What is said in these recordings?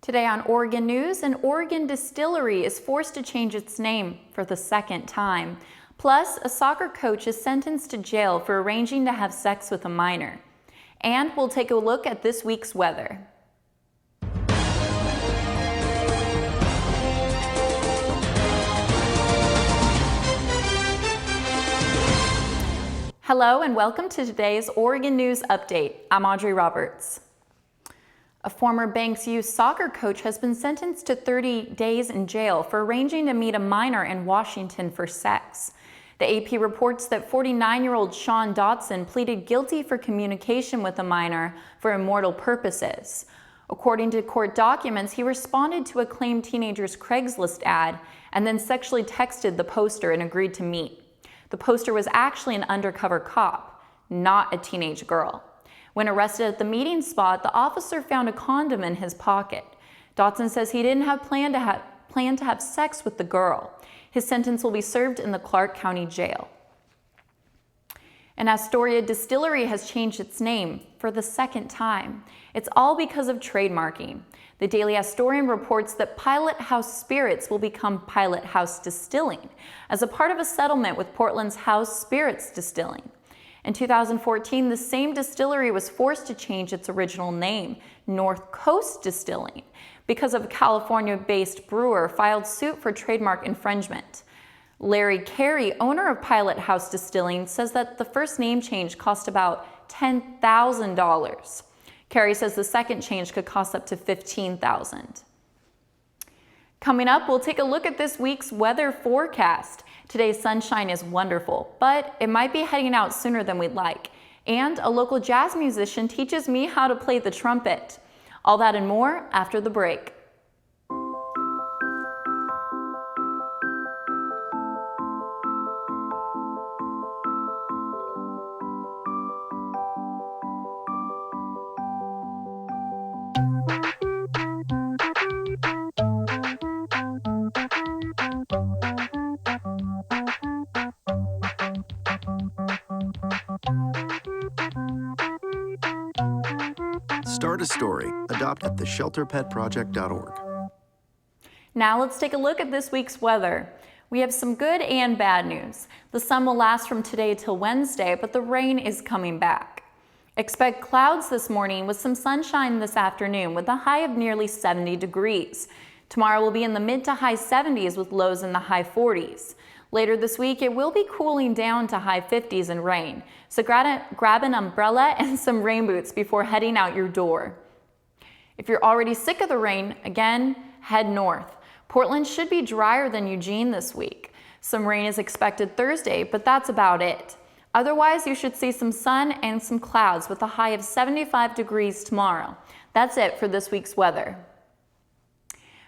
Today on Oregon News, an Oregon distillery is forced to change its name for the second time. Plus, a soccer coach is sentenced to jail for arranging to have sex with a minor. And we'll take a look at this week's weather. Hello and welcome to today's Oregon News Update. I'm Audrey Roberts. A former Banks Youth soccer coach has been sentenced to 30 days in jail for arranging to meet a minor in Washington for sex. The AP reports that 49-year-old Shawn Dotson pleaded guilty for communication with a minor for immoral purposes. According to court documents, he responded to a claimed teenager's Craigslist ad and then sexually texted the poster and agreed to meet. The poster was actually an undercover cop, not a teenage girl. When arrested at the meeting spot, the officer found a condom in his pocket. Dotson says he didn't have planned to have sex with the girl. His sentence will be served in the Clark County Jail. An Astoria distillery has changed its name for the second time. It's all because of trademarking. The Daily Astorian reports that Pilot House Spirits will become Pilot House Distilling as a part of a settlement with Portland's House Spirits Distilling. In 2014, the same distillery was forced to change its original name, North Coast Distilling, because a California-based brewer filed suit for trademark infringement. Larry Carey, owner of Pilot House Distilling, says that the first name change cost about $10,000. Carey says the second change could cost up to $15,000. Coming up, we'll take a look at this week's weather forecast. Today's sunshine is wonderful, but it might be heading out sooner than we'd like. And a local jazz musician teaches me how to play the trumpet. All that and more after the break. Start a story. Adopt at theshelterpetproject.org. Now let's take a look at this week's weather. We have some good and bad news. The sun will last from today till Wednesday, but the rain is coming back. Expect clouds this morning with some sunshine this afternoon with a high of nearly 70 degrees. Tomorrow will be in the mid to high 70s with lows in the high 40s. Later this week, it will be cooling down to high 50s and rain, so grab an umbrella and some rain boots before heading out your door. If you're already sick of the rain, again, head north. Portland should be drier than Eugene this week. Some rain is expected Thursday, but that's about it. Otherwise, you should see some sun and some clouds with a high of 75 degrees tomorrow. That's it for this week's weather.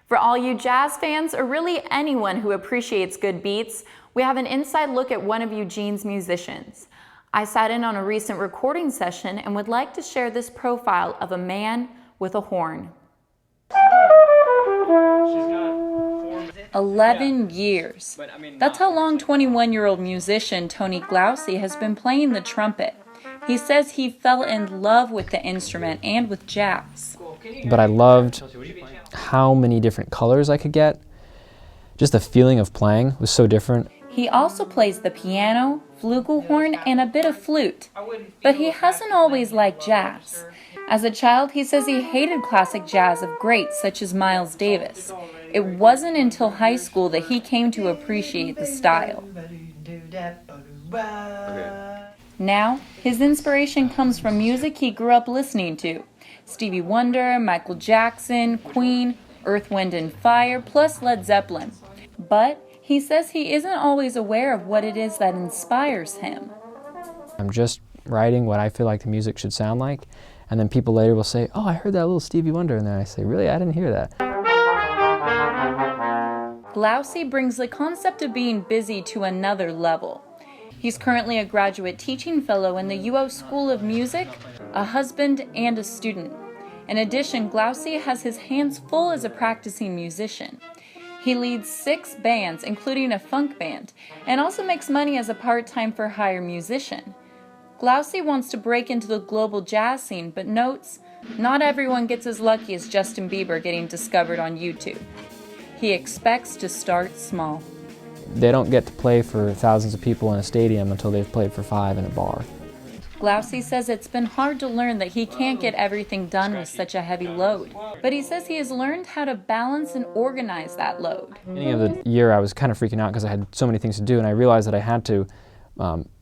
For all you jazz fans, or really anyone who appreciates good beats, we have an inside look at one of Eugene's musicians. I sat in on a recent recording session and would like to share this profile of a man with a horn. 11 years. That's how long 21-year-old musician Tony Glaucy has been playing the trumpet. He says he fell in love with the instrument and with jazz. But I loved how many different colors I could get. Just the feeling of playing was so different. He also plays the piano, flugelhorn, and a bit of flute. But he hasn't always liked jazz. As a child, he says he hated classic jazz of greats such as Miles Davis. It wasn't until high school that he came to appreciate the style. Now, his inspiration comes from music he grew up listening to. Stevie Wonder, Michael Jackson, Queen, Earth, Wind and Fire, plus Led Zeppelin. But he says he isn't always aware of what it is that inspires him. I'm just writing what I feel like the music should sound like, and then people later will say, "Oh, I heard that little Stevie Wonder," and then I say, "Really? I didn't hear that." Glaucy brings the concept of being busy to another level. He's currently a graduate teaching fellow in the UO School of Music, a husband, and a student. In addition, Glaucy has his hands full as a practicing musician. He leads 6 bands, including a funk band, and also makes money as a part-time for-hire musician. Glaucy wants to break into the global jazz scene, but notes, Not everyone gets as lucky as Justin Bieber getting discovered on YouTube. He expects to start small. They don't get to play for thousands of people in a stadium until they've played for 5 in a bar. Glousy says it's been hard to learn that he can't get everything done with such a heavy load, but he says he has learned how to balance and organize that load. At the beginning of the year, I was kind of freaking out because I had so many things to do, and I realized that I had to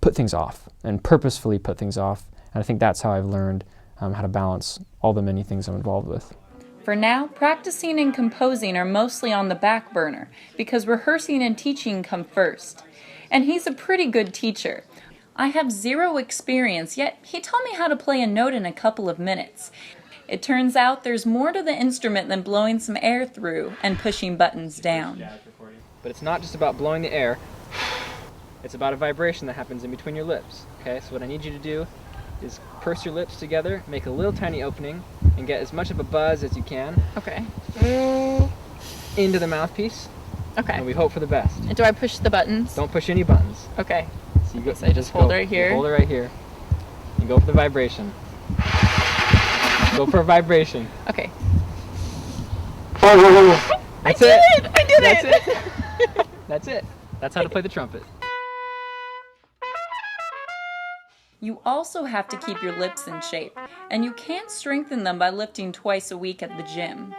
put things off and purposefully put things off. And I think that's how I've learned how to balance all the many things I'm involved with. For now, practicing and composing are mostly on the back burner because rehearsing and teaching come first. And he's a pretty good teacher. I have 0 experience, yet he taught me how to play a note in a couple of minutes. It turns out there's more to the instrument than blowing some air through and pushing buttons down. But it's not just about blowing the air, it's about a vibration that happens in between your lips. Okay, so what I need you to do is purse your lips together, make a little tiny opening, and get as much of a buzz as you can. Okay. Into the mouthpiece. Okay. And we hope for the best. And do I push the buttons? Don't push any buttons. Okay. So you go, So I just hold it right here. Hold it right here. And go for the vibration. Go for a vibration. Okay. That's it. I did That's it! it. That's it. That's how to play the trumpet. You also have to keep your lips in shape, and you can't strengthen them by lifting twice a week at the gym.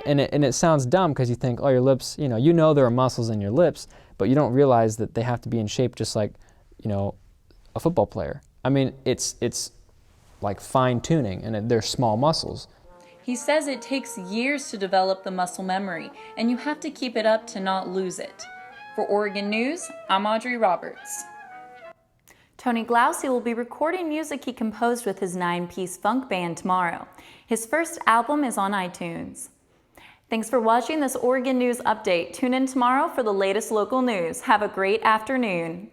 And it sounds dumb because you think, oh, your lips, you know there are muscles in your lips, but you don't realize that they have to be in shape just like, a football player. I mean, it's like fine tuning, and they're small muscles. He says it takes years to develop the muscle memory, and you have to keep it up to not lose it. For Oregon News, I'm Audrey Roberts. Tony Glousy will be recording music he composed with his 9-piece funk band tomorrow. His first album is on iTunes. Thanks for watching this Oregon News Update. Tune in tomorrow for the latest local news. Have a great afternoon.